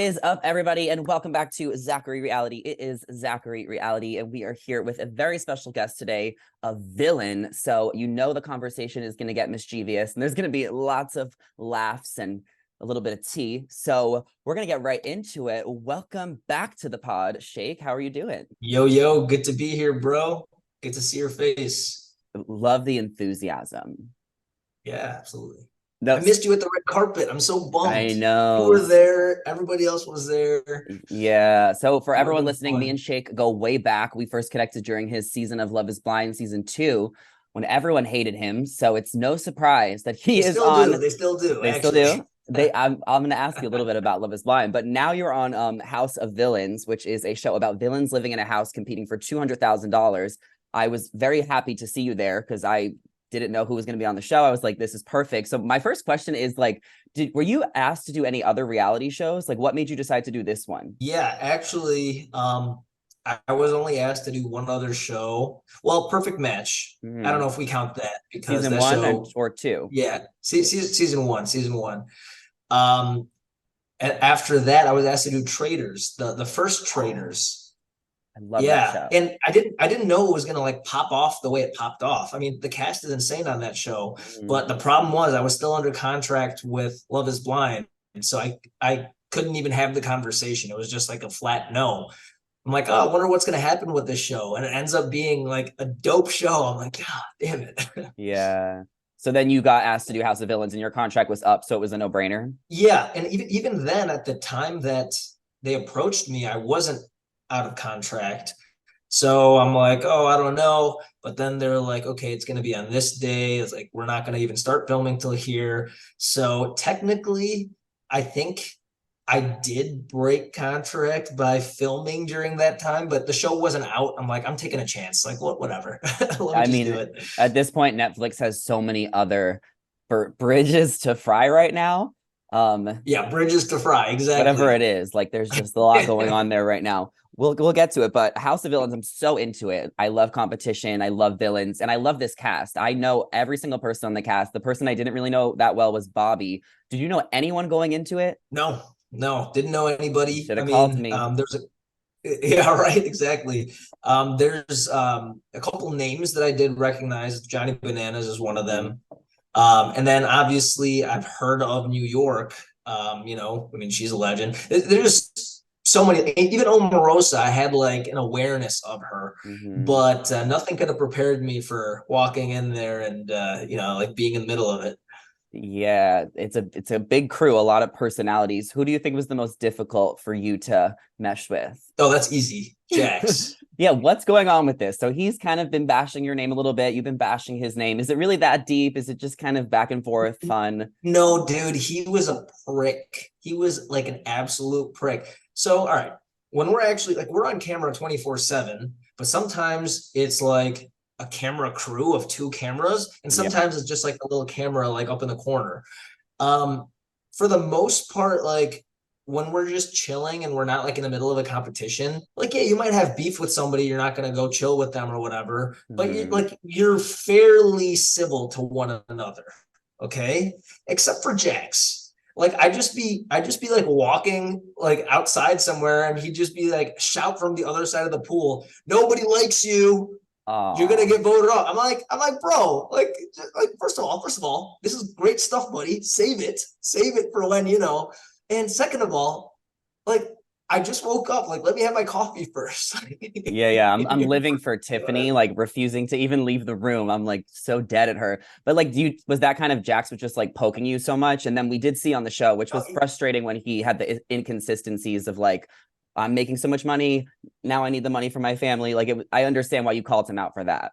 is up, everybody, and welcome back to Zachary Reality. It is Zachary Reality, and we are here with a very special guest today, a villain. So you know the conversation is going to get mischievous, and there's going to be lots of laughs and a little bit of tea. So we're going to get right into it. Welcome back to the pod, Shake. How are you doing? Yo, good to be here, bro. Good to see your face. Love the enthusiasm. Yeah, absolutely. No, I missed you at the red carpet. I'm so I bummed. You know. were there. Everybody else was there. Yeah. So for Would have everyone been listening, me fun. and Shake go way back. We first connected during his season of Love is Blind, season 2, when everyone hated him. So it's no surprise that he They is still do. on. They still do, They still actually. do. I'm gonna ask you a little bit about Love is Blind, but now you're on House of Villains, which is a show about villains living in a house competing for $200,000. I was very happy to see you there because I didn't know who was going to be on the show. I was like, this is perfect. So my first question is like, were you asked to do any other reality shows? Like, what made you decide to do this one? Yeah, actually, I was only asked to do one other show. Well, Perfect Match. I don't Hmm. know if we count that because Season that one and show, or two? yeah, season one. Um, and after that, I was asked to do Traders, the first Oh, Traders. I love that Yeah, show. and I didn't know it was gonna like pop off the way it popped off. I mean, the cast is insane on that show, Mhm. but the problem was I was still under contract with Love is Blind, and so I couldn't even have the conversation. It was just like a flat no. I'm like, oh, I wonder what's gonna happen with this show, and it ends up being like a dope show. I'm like, God damn it. Yeah. So then you got asked to do House of Villains and your contract was up, so it was a no-brainer. Yeah, and even then, at the time that they approached me, I wasn't out of contract. So I'm like, oh, I don't know. But then they're like, okay, it's going to be on this day. It's like, we're not going to even start filming till here. So technically, I think I did break contract by filming during that time, but the show wasn't out. I'm like, I'm taking a chance. Like, whatever. Let me I just do mean, it. at this point, Netflix has so many other bridges to fry right now. Yeah, bridges to fry. Whatever Exactly. it is, like there's just a lot going on there right now. We'll get to it, but House of Villains, I'm so into it. I love competition, I love villains, and I love this cast. I know every single person on the cast. The person I didn't really know that well was Bobby. Did you know anyone going into it? No, didn't know You anybody. should I have called mean, me. there's a yeah, right, exactly. There's a couple names that I did recognize. Johnny Bananas is one of Mhm. them. And then obviously I've heard of New York. I mean, she's a legend. There's so many, even Omarosa, I had like an awareness of her, Mhm. but nothing could have prepared me for walking in there and like being in the middle of it. Yeah, it's a big crew, a lot of personalities. Who do you think was the most difficult for you to mesh with? Oh, that's easy. Jax. Yeah, what's going on with this? So he's kind of been bashing your name a little bit. You've been bashing his name. Is it really that deep? Is it just kind of back and forth fun? No, dude, he was a prick. He was like an absolute prick. So, all right, when we're actually like we're on camera 24/7, but sometimes it's like a camera crew of two cameras, and Yeah. sometimes it's just like a little camera like up in the corner. Um, for the most part, like when we're just chilling and we're not like in the middle of a competition, like yeah, you might have beef with somebody, you're not gonna go chill with them or whatever, but Mhm. you're fairly civil to one another, okay? Except for Jax. Like I just be like walking like outside somewhere and he'd just be like shout from the other side of the pool, nobody likes you, you're gonna Aw. get voted off. I'm like, bro, like first of all, this is great stuff, buddy. Save it for when you know. And second of all, like I just woke up. Like, let me have my coffee first. Yeah. I'm living for Tiffany, like refusing to even leave the room. I'm like so dead at her. But like, was that kind of Jax was just like poking you so much? And then we did see on the show, which was frustrating when he had the inconsistencies of like, I'm making so much money. Now I need the money for my family. Like I understand why you called him out for that.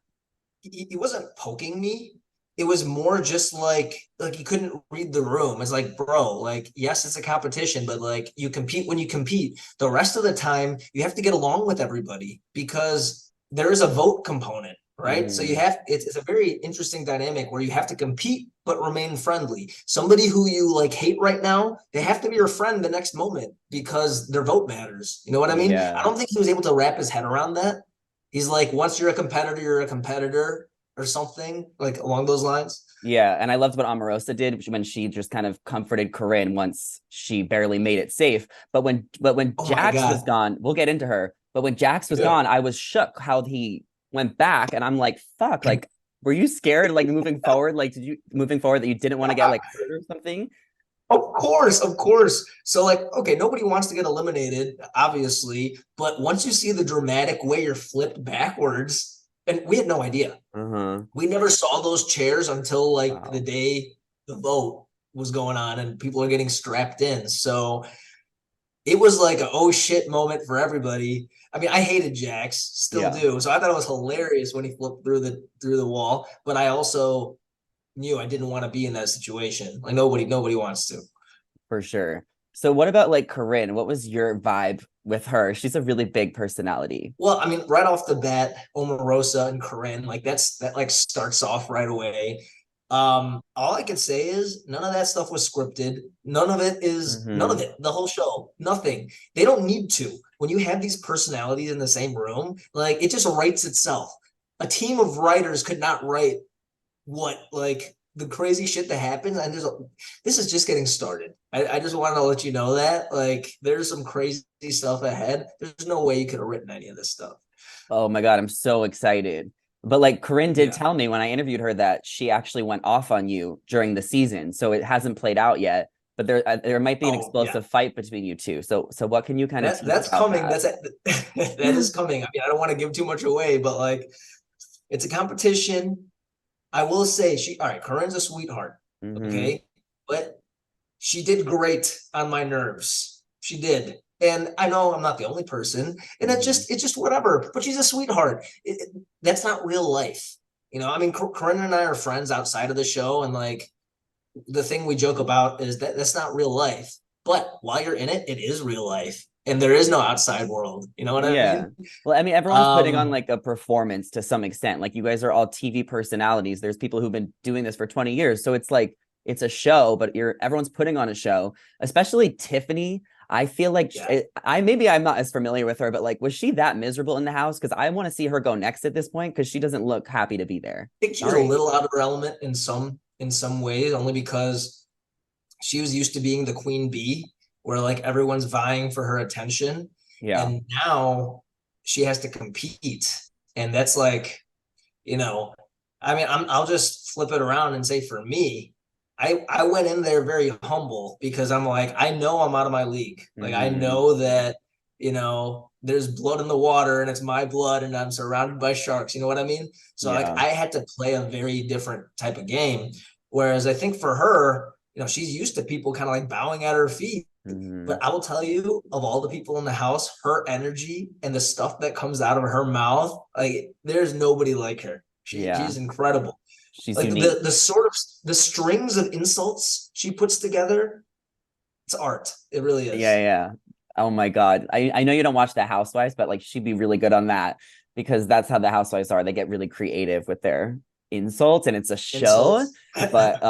He wasn't poking me. It was more just like he couldn't read the room. It's like, bro, like yes, it's a competition, but like you compete when you compete. The rest of the time, you have to get along with everybody because there is a vote component, right? So you Mhm. have it's a very interesting dynamic where you have to compete but remain friendly. Somebody who you like hate right now, they have to be your friend the next moment because their vote matters. You know what I mean? I Yeah. don't think he was able to wrap his head around that. He's like, once you're a competitor or something like along those lines. Yeah, and I loved what Omarosa did when she just kind of comforted Corinne once she barely made it safe. But when Oh my Jax was God. gone, we'll get into her. But when Jax was Yeah. gone, I was shook how he went back, and I'm like, fuck, like, were you scared, like moving forward? Like, did you moving forward that you didn't want to get like hurt or something? Of course, of course. So like, okay, nobody wants to get eliminated, obviously, but once you see the dramatic way you're flipped backwards, and we had no idea. Uh-huh. We never saw those chairs until like the Wow. day the vote was going on and people are getting strapped in. So it was like a oh shit moment for everybody. I mean, I hated Jax, still Yeah, do. So I thought it was hilarious when he flipped through the wall, but I also knew I didn't want to be in that situation. Like nobody wants to. for sure. So what about like Corinne? What was your vibe with her? She's a really big personality. Well, I mean, right off the bat, Omarosa and Corinne, like that like starts off right away. All I can say is none of that stuff was scripted. None of Mm-hmm. it, the whole show, nothing. They don't need to. When you have these personalities in the same room, like it just writes itself. A team of writers could not write what like the crazy shit that happens. And this is just getting started. I just wanted to let you know that like there's some crazy stuff ahead. There's no way you could have written any of this stuff. Oh my God, I'm so excited. But like Corinne did Yeah. tell me when I interviewed her that she actually went off on you during the season. So it hasn't played out yet, but there might be an Oh yeah. explosive fight between you two. So what can you kind of tease That's about coming. that? That is coming. I mean, I don't want to give too much away, but like it's a competition. I will say she all right, Corinne's a sweetheart. Mm-hmm. Okay. But she did great on my nerves. She did. And I know I'm not the only person, and Mm-hmm. it's just whatever. But she's a sweetheart. That's not real life, I mean, Corinne and I are friends outside of the show, and like the thing we joke about is that that's not real life. But while you're in it, it is real life, and there is no outside world. You know what I Yeah. mean? Well, I mean, everyone's putting on Um, like a performance to some extent. Like you guys are all TV personalities. There's people who've been doing this for 20 years. So it's like it's a show, but everyone's putting on a show, especially Tiffany. I feel like yeah, maybe I'm not as familiar with her, but like was she that miserable in the house? Because I want to see her go next at this point because she doesn't look happy to be there. I think she's a Sorry. little out of her element in some ways, only because she was used to being the queen bee, where like everyone's vying for her attention, Yeah. and now she has to compete, and that's like, you know, I mean, I'll just flip it around and say for me, I went in there very humble because I'm like, I know I'm out of my league. Like I Mm-hmm. know that, there's blood in the water and it's my blood and I'm surrounded by sharks. You know what I mean? So like Yeah. I had to play a very different type of game. Whereas I think for her, she's used to people kind of like bowing at her feet. Mm-hmm. But I will tell you, of all the people in the house, her energy and the stuff that comes out of her mouth, like there's nobody like her. Yeah. She's incredible. She's Like unique. the sort of the strings of insults she puts together, it's art. It really Yeah, is. yeah. Oh my God. I know you don't watch The Housewives, but like she'd be really good on that because that's how the Housewives are. They get really creative with their insults and it's a show. Insults. But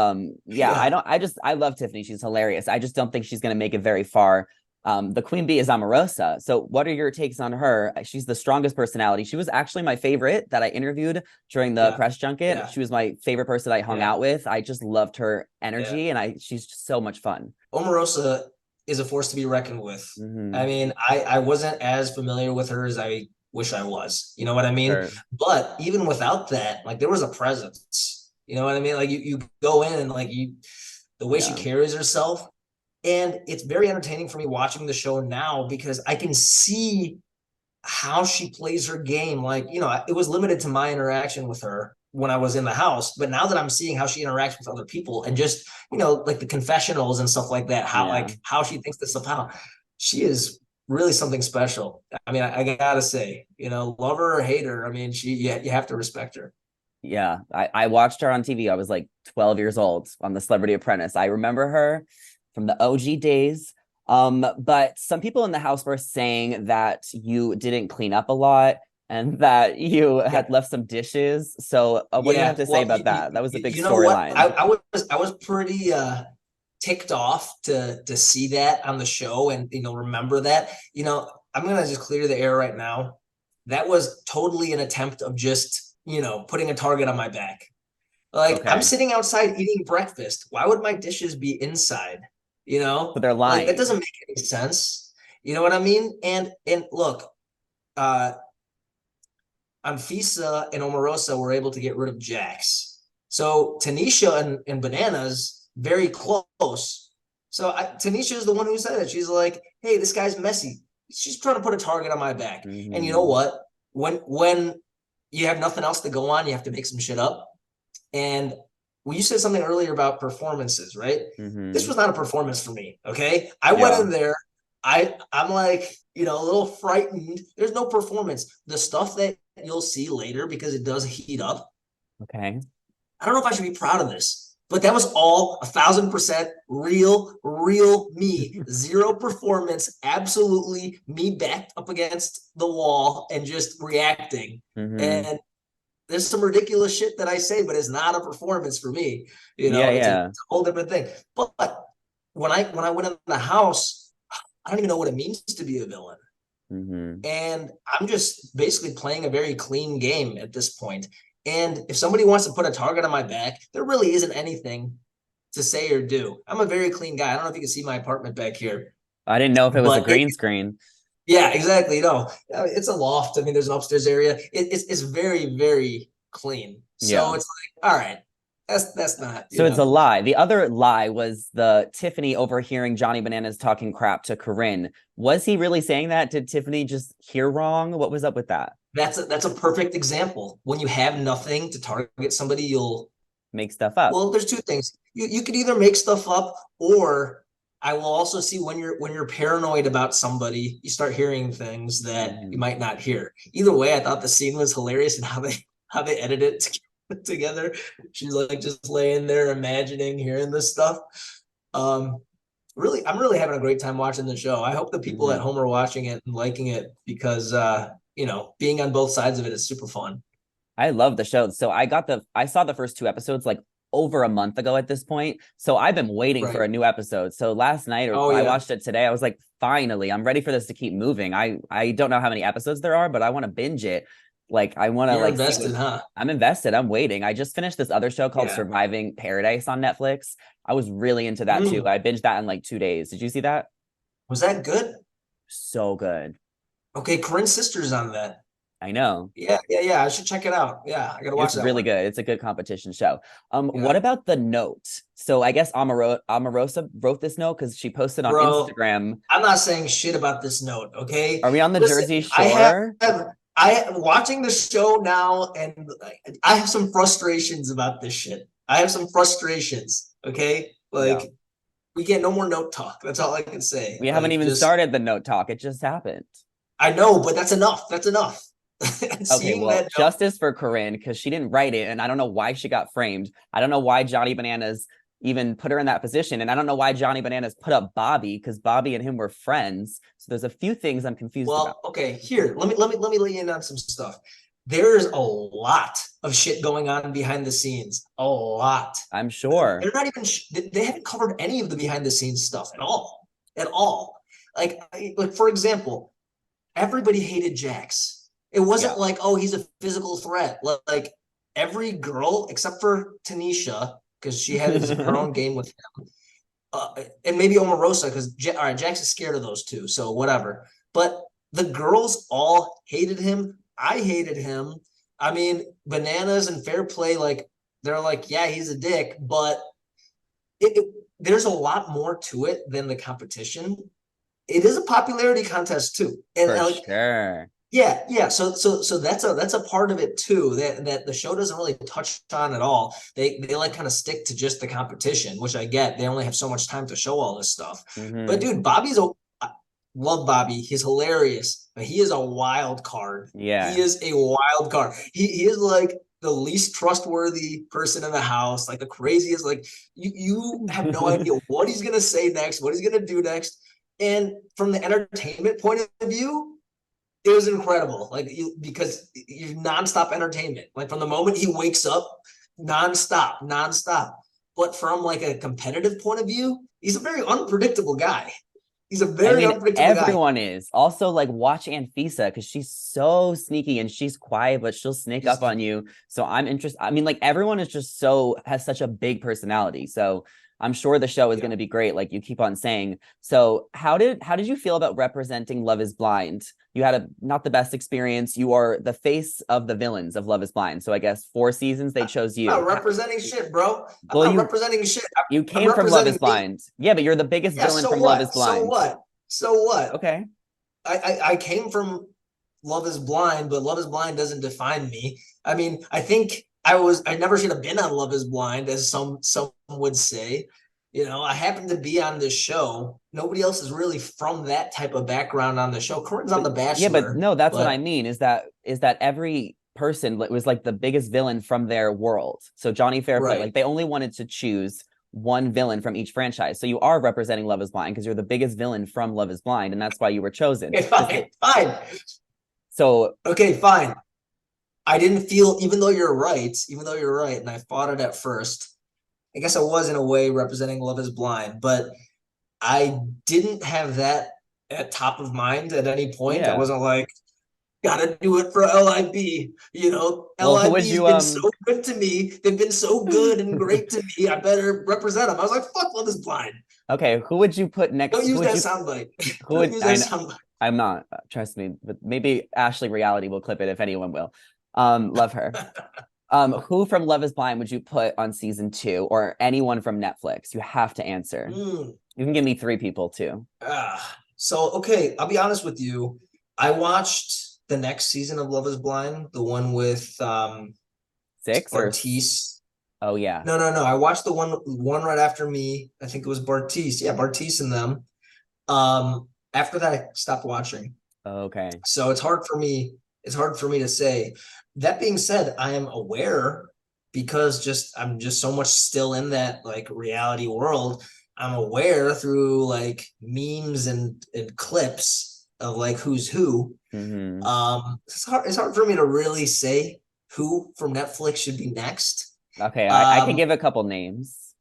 yeah, Yeah. I love Tiffany. She's hilarious. I just don't think she's gonna make it very far. The queen bee is Omarosa. So what are your takes on her? She's the strongest personality. She was actually my favorite that I interviewed during the Yeah. press junket. Yeah. She was my favorite person I hung Yeah. out with. I just loved her Yeah. energy and she's just so much fun. Omarosa is a force to be reckoned with. I Hmm. mean, I wasn't as familiar with her as I wish I was. You know what I mean? Sure. But even without that, like there was a presence. You know what I mean? Like you go in and like the way she Yeah. carries herself. And it's very entertaining for me watching the show now because I can see how she plays her game. Like, it was limited to my interaction with her when I was in the house, but now that I'm seeing how she interacts with other people and just, like the confessionals and stuff like that, Yeah. how she thinks this stuff out, she is really something special. I mean, I gotta say, love her or hate her. I mean, you have to respect her. Yeah. I watched her on TV. I was like 12 years old on The Celebrity Apprentice. I remember her from the OG days. But some people in the house were saying that you didn't clean up a lot and that you Yeah. had left some dishes. So what do you have Yeah. to say Well, about that? That was a big you know what? storyline. I was pretty ticked off to see that on the show and remember that. I'm gonna just clear the air right now. That was totally an attempt of just putting a target on my back. Like I'm Okay. sitting outside eating breakfast. Why would my dishes be inside? You So know, they're like that lying. doesn't make any sense. You know what I mean? And look, uh Anfisa and Omarosa were able to get rid of Jax. So Tanisha and Bananas very close. So Tanisha is the one who said it. She's like, "Hey, this guy's messy. She's trying to put a target on my back." And you know Hmm. what? When you have nothing else to go on, you have to make some shit up. And when you said something earlier about performances, right? This Hmm. was not a performance for me. Okay, I went Yeah. in there. I'm like, a little frightened. There's no performance. The stuff that you'll see later because it does heat up. Okay. I don't know if I should be proud of this, but that was all 1,000% real me. Zero performance, absolutely me backed up against the wall and just reacting. Hmm. And there's some ridiculous shit that I say, but it's not a performance for me. Yeah, It's a yeah. whole different thing. But when I went in the house, I don't even know what it means to be a villain. Hmm. And I'm just basically playing a very clean game at this point. And if somebody wants to put a target on my back, there really isn't anything to say or do. I'm a very clean guy. I don't know if you can see my apartment back here, I didn't know if it was a but green screen. yeah, exactly. It's a loft. I mean, there's an upstairs area. It's very, very clean. So Yeah. it's like, all right, that's not, So it's a lie. The other lie was the Tiffany overhearing Johnny Bananas talking crap to Corinne. Was he really saying that? Did Tiffany just hear wrong? What was up with that? that's a perfect example. When you have nothing to target somebody, Make stuff up. well, there's two things. You could either make stuff up, or I will also see when you're paranoid about somebody, you start hearing things that you Hmm. might not hear. Either way, I thought the scene was hilarious and how they edited it together. She's like just laying there imagining hearing this stuff. Um, really, I'm really having a great time watching the show. I hope the people at Hmm. home are watching it and liking it because being on both sides of it is super fun. I love the show. So I saw the first two episodes like over a month ago at this point. So I've been waiting for Right. a new episode. So last night or Oh I yeah. watched it today. I was like, finally, I'm ready for this to keep moving. I don't know how many episodes there are, but I want to binge it. Like I want to You're like see what invested, huh? I'm invested. I'm waiting. I just finished this other show called Yeah. Surviving Paradise on Netflix. I was really into that too. Mm. I binged that in like 2 days. Did you see that? Was that good? So good. Okay, Corinne's sister's on that. I know. Yeah, yeah, yeah. I should check it out. Yeah, I gotta watch It's that really one. good. It's a good competition show. What Yeah. about the note? So I guess Omarosa wrote this note because she posted on Bro, Instagram. I'm not saying shit about this note, okay? Are we on the Listen, Jersey I have Shore? I watching the show now, and I have some frustrations about this shit. I have some frustrations, okay? Yeah. Like we get no more note talk. That's all I can say. We haven't Like even just started the note talk. It just happened. I know, but that's enough. That's enough. Okay, Seeing well, that note, justice for Corinne because she didn't write it, and I don't know why she got framed. I don't know why Johnny Bananas even put her in that position, and I don't know why Johnny Bananas put up Bobby because Bobby and him were friends. So there's a few things I'm confused about. well, okay, here, let me lay in on some stuff. There's a lot of shit going on behind the scenes. A lot. I'm sure. They're not even they haven't covered any of the behind the scenes stuff at all. At all. Like for example, everybody hated Jax. It Yeah. wasn't like, oh, he's a physical threat. Like every girl except for Tanisha, because she has her own game with him, and maybe Omarosa, because all right, Jax is scared of those two, so whatever. But the girls all hated him. I hated him. I mean, Bananas and Fair Play, like they're like, yeah, he's a dick, but there's a lot more to it than the competition. It is a popularity contest too, and For like sure. yeah, yeah. So that's a part of it too that the show doesn't really touch on at all. They like kind of stick to just the competition, which I get. They only have so much time to show all this stuff. But Hmm. dude, I love Bobby. He's hilarious, but he is a wild card. He Yeah. is a wild card. He is like the least trustworthy person in the house, like the craziest. Like you have no idea what he's gonna say next, what he's gonna do next. And from the entertainment point of view, it was incredible. Like because you're nonstop entertainment. Like from the moment he wakes up, nonstop, nonstop. But from like a competitive point of view, he's a very unpredictable guy. He's a I very mean, unpredictable guy. everyone is. Also, like, watch Anfisa because she's so sneaky and she's quiet, but she'll sneak He's up on you. So I'm interested. I mean, like, everyone is just so has such a big personality. So I'm sure the show is yeah. going to be great, like you keep on saying. So how did you feel about representing Love is Blind? You had a not the best experience. You are the face of the villains of Love is Blind. So I guess 4 seasons they chose I'm you. not representing shit, bro. I'm Well, not you representing shit. you I'm came from Love is representing me. Blind. Yeah, but you're the biggest Yeah, villain so from Love is what? So Blind. what? So what? Okay. I came from Love is Blind, but Love is Blind doesn't define me. I mean, I think I never should have been on Love is Blind, as some would say. You know, I happened to be on this show. Nobody else is really from that type of background on the show. Corinne's on But The yeah, but Bachelor, no, that's what I but mean is that every person was like the biggest villain from their world. So Johnny Fairplay, right. like they only wanted to choose one villain from each franchise. So you are representing Love is Blind because you're the biggest villain from Love is Blind, and that's why you were chosen. Okay, fine, fine. So Okay, fine. I didn't feel, even though you're right, and I fought it at first. I guess I was in a way representing Love is Blind, but I didn't have that at top of mind at any point. I yeah. wasn't like, gotta do it for LIB. You know, Well, who would LIB's you been so good to me. They've been so good and great to me. I better represent them. I was like, fuck Love is Blind. okay, who would you put Don't next? Who use would that you soundbite. who Don't would use I that know soundbite. I'm not, trust me, but maybe Ashley Reality will clip it if anyone will. Love her. Who from Love is Blind would you put on season 2 or anyone from Netflix? You have to answer. Mm. You can give me 3 people too. So, okay, I'll be honest with you. I watched the next season of Love is Blind, the one with 6 or Bartise. oh yeah. No. I watched the one right after me. I think it was Bartise. Yeah, Bartise and them. After that, I stopped watching. Okay. So it's hard for me. It's hard for me to say. That being said, I am aware because I'm just so much still in that like reality world. I'm aware through like memes and clips of like who's who. Mm-hmm. It's hard for me to really say who from Netflix should be next. Okay, I can Um, give a couple names.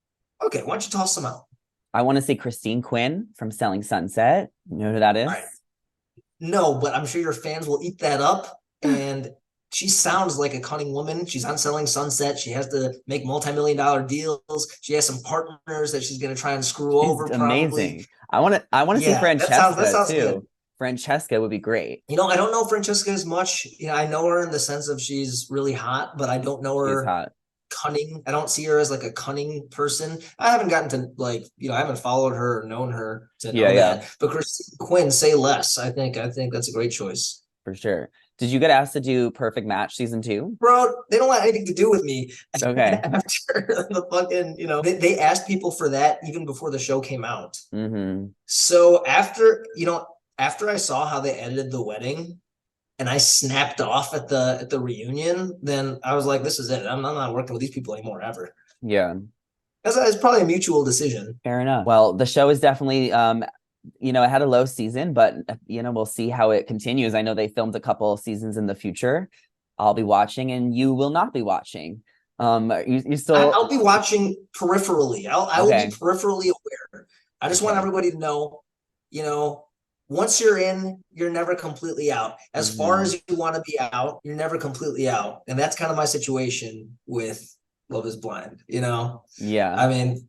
okay, why don't you toss them out? I want to say Christine Quinn from Selling Sunset. You know who that All is? right. No, but I'm sure your fans will eat that up. And she sounds like a cunning woman. She's on Selling Sunset. She has to make multi-million-dollar deals. She has some partners that she's going to try and screw She's over, probably. amazing. I want to see Yeah, that Francesca sounds good. too. Francesca would be great. You know, I don't know Francesca as much. You know, I know her in the sense of she's really hot, but I don't know She's her hot. cunning. I don't see her as like a cunning person. I haven't gotten to like, I haven't followed her or known her to Yeah, know yeah, that. But Christine Quinn, say less. I think that's a great choice. for sure. Did you get asked to do Perfect Match season 2? Bro, they don't want anything to do with me Okay. after the fucking, they asked people for that even before the show came out. Mm-hmm. So after I saw how they edited the wedding and I snapped off at the reunion, then I was like, this is it. I'm not working with these people anymore ever. Yeah. It's probably a mutual decision. Fair enough. Well, the show is definitely it had a low season, but we'll see how it continues. I know they filmed a couple seasons in the future. I'll be watching and you will not be watching. You still I'll be watching peripherally. I will be okay. peripherally aware. I just want Okay. everybody to know, once you're in, you're never completely out. As far as you want to be out, you're never completely out. And that's kind of my situation with Love is Blind. Yeah. I mean,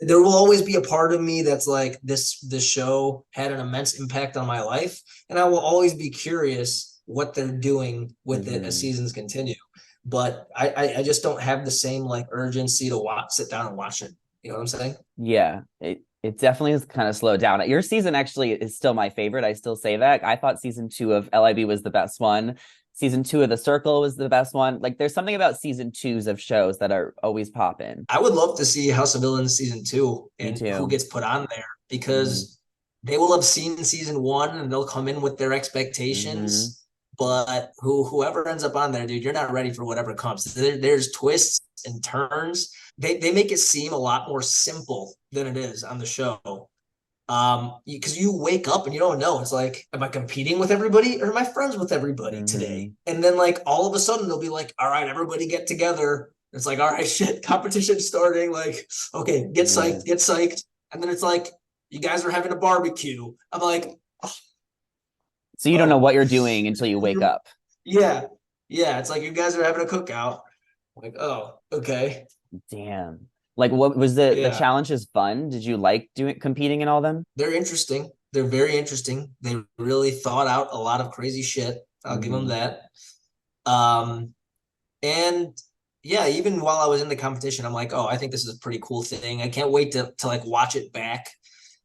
there will always be a part of me that's like this show had an immense impact on my life, and I will always be curious what they're doing with it as seasons continue. But I just don't have the same like urgency to sit down and watch it. You know what I'm saying? Yeah. It definitely is kind of slowed down. Your season actually is still my favorite. I still say that. I thought season 2 of LIB was the best one. Season 2 of The Circle was the best one. Like there's something about season 2s of shows that are always popping. I would love to see House of Villains season 2 Me and too. who gets put on there, because they will have seen season 1 and they'll come in with their expectations. But whoever ends up on there, dude, you're not ready for whatever comes. There's twists and turns. They make it seem a lot more simple than it is on the show. Because you wake up and you don't know. It's like, am I competing with everybody or am I friends with everybody today? And then like all of a sudden they'll be like, all right, everybody get together. It's like, all right, shit, competition starting. Like, okay, get psyched. And then it's like, You guys are having a barbecue. I'm like, So you don't know oh, what you're doing until you wake up. yeah. Yeah. It's like you guys are having a cookout. I'm like, oh, okay. Damn. Like what was the Yeah. challenges fun? Did you like doing competing in all them? They're interesting. They're very interesting. They really thought out a lot of crazy shit. I'll give them Hmm. that. Um, and yeah, even while I was in the competition, I'm like, oh, I think this is a pretty cool thing. I can't wait to like watch it back.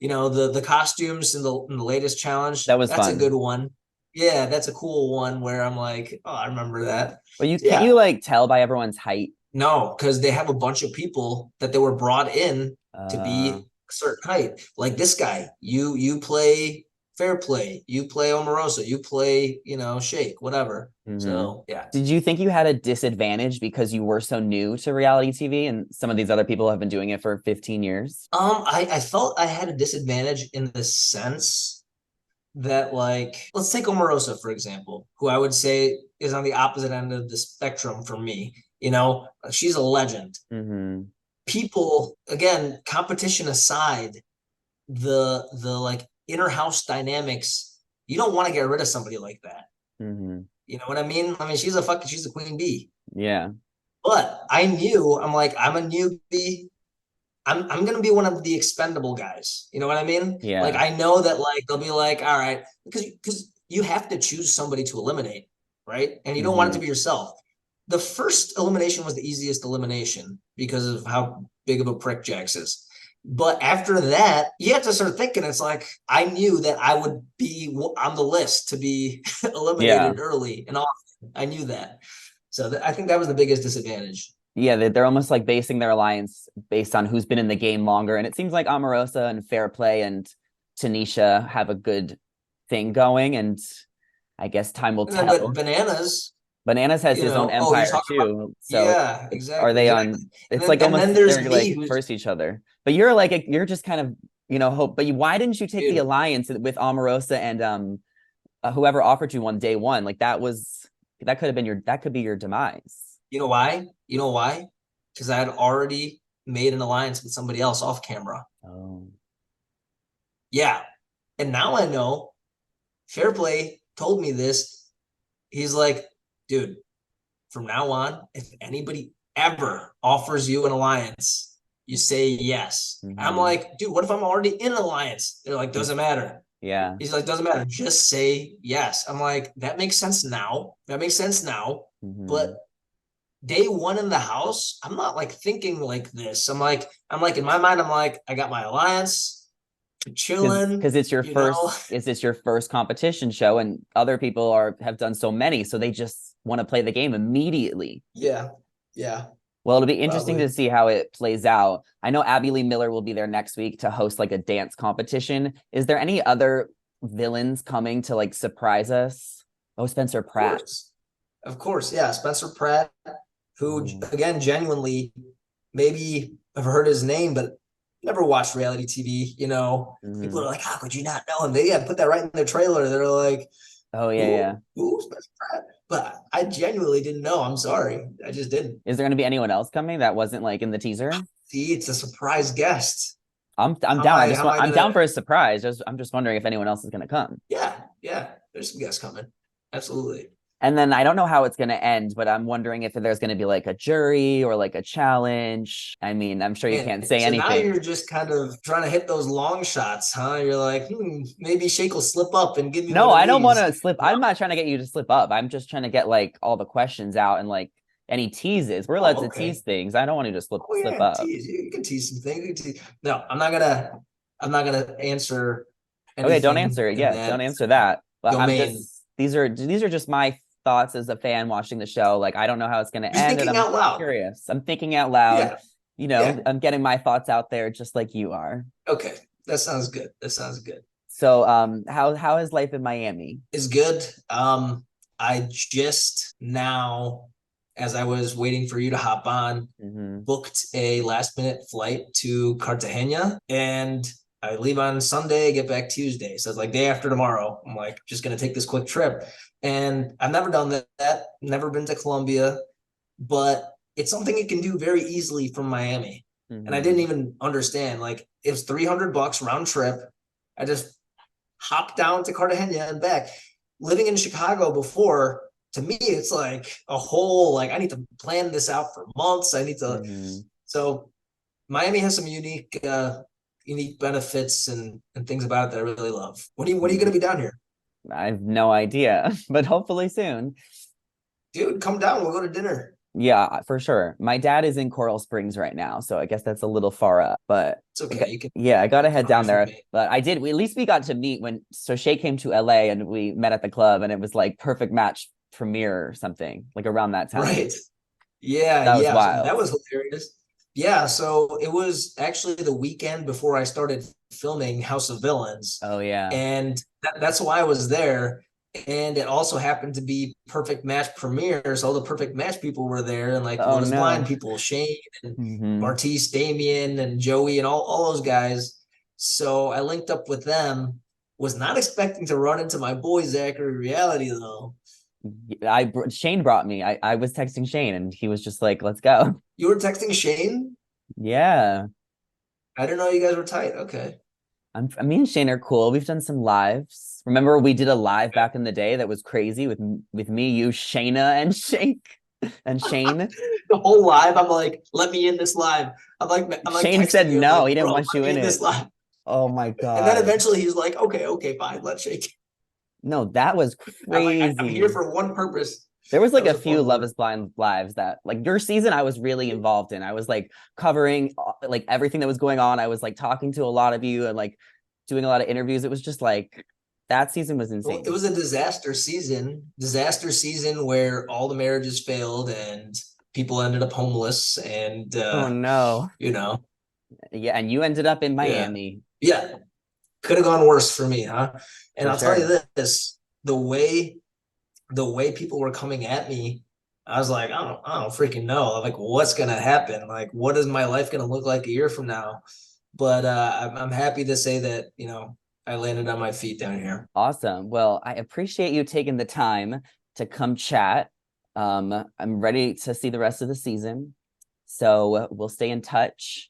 The costumes in the latest challenge, That was that's a fun. good one. Yeah, that's a cool one where I'm like, oh, I remember that. But you So can't you yeah, like tell by everyone's height? no, because they have a bunch of people that they were brought in to Uh, be a certain height. Like this guy, you play fair play, you play Omarosa, you play, shake, whatever. hmm. So yeah. Did you think you had a disadvantage because you were so new to reality TV and some of these other people have been doing it for 15 years? I felt I had a disadvantage in the sense that, like, let's take Omarosa, for example, who I would say is on the opposite end of the spectrum for me. She's a legend. Hmm. People, again, competition aside, the like inner house dynamics, you don't want to get rid of somebody like that. Hmm. You know what I mean? I mean, she's a queen bee. Yeah. But I knew, I'm like, I'm a newbie. I'm gonna be one of the expendable guys. You know what I mean? Like Yeah. I know that like they'll be like, all right, because you have to choose somebody to eliminate, right? And you don't want it to Hmm. be yourself. The first elimination was the easiest elimination because of how big of a prick Jax is. But after that, you have to start thinking. It's like I knew that I would be on the list to be Yeah. eliminated early and often. I knew that. So I think that was the biggest disadvantage. Yeah, they're almost like basing their alliance based on who's been in the game longer. And it seems like Omarosa and Fair Play and Tanisha have a good thing going. And I guess time will And then, but tell. bananas, Bananas has his own oh, you're empire talking about, too. So yeah, are exactly, they exactly. on? And It's then, like and almost then there's they're me like who's, versus each other. But you're like you're just kind of hope. But why didn't you take the dude, alliance with Omarosa and whoever offered you one day one? Like that could have been that could be your demise. you know why? You know why? Because I had already made an alliance with somebody else off camera. Oh. Yeah. And now I know Fairplay told me this. He's like, dude, from now on, if anybody ever offers you an alliance, you say yes. I'm Hmm. like, dude, what if I'm already in an alliance? They're like, doesn't matter. Yeah. He's like, doesn't matter. Just say yes. I'm like, that makes sense now. That makes sense now. Hmm. But day one in the house, I'm not like thinking like this. I'm like in my mind, I'm like, I got my alliance, chilling, Because it's your first competition show and other people have done so many so they just want to play the game immediately. Yeah. Yeah. Well, it'll be interesting to Probably. see how it plays out. I know Abby Lee Miller will be there next week to host like a dance competition. Is there any other villains coming to like surprise us? Oh, Spencer Of Pratt. course. Of course. Yeah. Spencer Pratt, who Mm. again, genuinely, maybe I've heard his name, but never watched reality TV. People Mhm. are like, how could you not know him? They put that right in their trailer. They're like, Oh yeah, yeah. who, Spencer Pratt? But I genuinely didn't know. I'm sorry. I just didn't. Is there going to be anyone else coming that wasn't like in the teaser? See, it's a surprise guest. I'm How am down. I? How am I I'm down gonna? for a surprise. I'm just wondering if anyone else is going to come. Yeah, yeah. There's some guests coming. Absolutely. And then I don't know how it's going to end, but I'm wondering if there's going to be like a jury or like a challenge. I mean, I'm sure you Man, can't say so now anything. you're just kind of trying to hit those long shots, huh? You're like, maybe Shake will slip up and give me No, one of I don't want these. to slip. I'm not trying to get you to slip up. I'm just trying to get like all the questions out and like any teases. We're allowed Oh, to okay. tease things. I don't want you to Oh slip yeah, up. tease. You can tease some things. You can tease. No, I'm not gonna. I'm not gonna answer Okay, don't anything answer it. in Yeah, that don't answer that. But I'm domain. just these are just my thoughts as a fan watching the show. Like I don't know how it's going to You're end and thinking I'm out loud. curious. I'm thinking out loud. Yeah, yeah. I'm getting my thoughts out there just like you are. Okay, that sounds good. That sounds good. So how is life in Miami? Is good. I just now, as I was waiting for you to hop on, Hmm. booked a last minute flight to Cartagena, and I leave on Sunday, get back Tuesday. So it's like day after tomorrow. I'm like, just gonna take this quick trip. And I've never done that, never been to Colombia, but it's something you can do very easily from Miami. And I didn't even understand. Like it was $300 round trip. I just hopped down to Cartagena and back. Living in Chicago before, to me, it's like a whole, like I need to plan this out for months. I need to, so Miami has some unique benefits and things about it that I really love. When are you going to be down here? I have no idea, but hopefully soon. Dude, come down. We'll go to dinner. Yeah, for sure. My dad is in Coral Springs right now, so I guess that's a little far up, but It's okay. You can, yeah, I gotta head down there. me. But at least we got to meet so Shay came to LA and we met at the club, and it was like perfect match premiere or something, like around that time. Right. Yeah, That was yeah. wild. That was hilarious. Yeah, so it was actually the weekend before I started filming House of Villains. Oh yeah. And that's why I was there. And it also happened to be Perfect Match premiere. So all the Perfect Match people were there, and like Love is Blind people, Shane and Martise, Damien, and Joey, and all those guys. So I linked up with them. Was not expecting to run into my boy Zachary Reality though. Shane brought me. I was texting Shane and he was just like, let's go. You were texting Shane? Yeah. I didn't know you guys were tight. Okay. Me and Shane are cool. We've done some lives. Remember we did a live back in the day that was crazy with me, you, Shayna, and Shane. The whole live, I'm like, let me in this live. I'm like Shane said no, like, he didn't want you in it. This live. Oh my god. And then eventually he's like, okay, fine, let's shake. No, that was crazy. I'm here for one purpose. There was like a few Love is Blind lives that like your season I was really involved in. I was like covering like everything that was going on. I was like talking to a lot of you and like doing a lot of interviews. It was just like that season was insane. Well, it was a disaster season where all the marriages failed and people ended up homeless and oh no. Yeah, and you ended up in Miami. Yeah. Could have gone worse for me, huh? And I'll tell you this, the way people were coming at me, I was like, I don't freaking know. Like, what's gonna happen? Like, what is my life gonna look like a year from now? But I'm happy to say that, I landed on my feet down here. Awesome. Well, I appreciate you taking the time to come chat. I'm ready to see the rest of the season. So we'll stay in touch.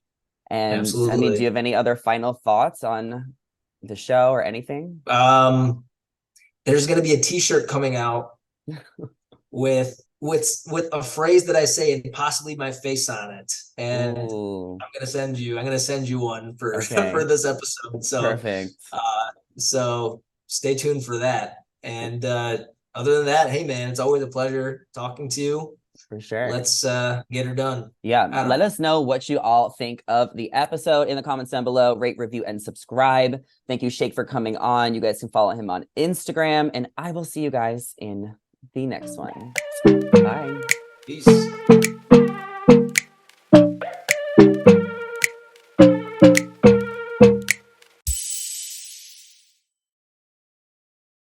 And absolutely. I mean, do you have any other final thoughts on the show or anything? There's going to be a t-shirt coming out with a phrase that I say and possibly my face on it. And I'm going to send you one for this episode. So perfect. So stay tuned for that. And other than that, hey man, it's always a pleasure talking to you. For sure. Let's get her done. Yeah. Let us know what you all think of the episode in the comments down below. Rate, review, and subscribe. Thank you, Shake, for coming on. You guys can follow him on Instagram. And I will see you guys in the next one. Bye. Peace.